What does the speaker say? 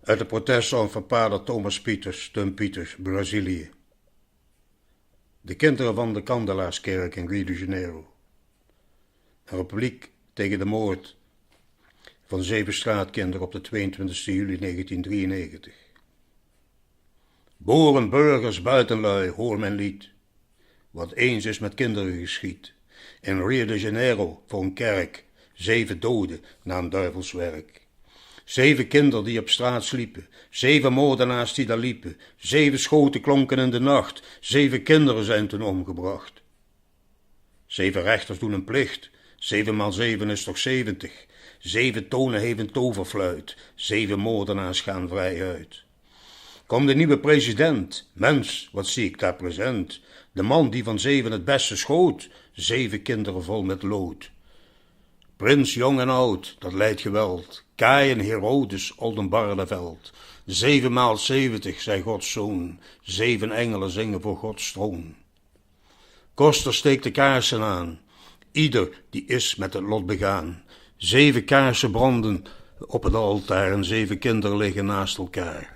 Uit de protestzang van pater Thomas Pieters, Tum Pieters, Brazilië. De kinderen van de Kandelaarskerk in Rio de Janeiro. Een republiek tegen de moord van 7 straatkinderen op de 22 juli 1993. Boeren, burgers, buitenlui, hoor mijn lied. Wat eens is met kinderen geschied. In Rio de Janeiro voor een kerk, 7 doden na een duivelswerk. 7 kinderen die op straat sliepen, 7 moordenaars die daar liepen, 7 schoten klonken in de nacht, 7 kinderen zijn toen omgebracht. 7 rechters doen een plicht, 7 maal 7 is toch 70, 7 tonen heeft een toverfluit, 7 moordenaars gaan vrij uit. Kom de nieuwe president, mens, wat zie ik daar present, de man die van 7 het beste schoot, 7 kinderen vol met lood. Prins, jong en oud, dat leidt geweld, Kaaien, Herodes, Oldenbarneveld. 7 maal 70, zei Gods zoon, 7 engelen zingen voor Gods troon. Koster steekt de kaarsen aan, ieder die is met het lot begaan. 7 kaarsen branden op het altaar en 7 kinderen liggen naast elkaar.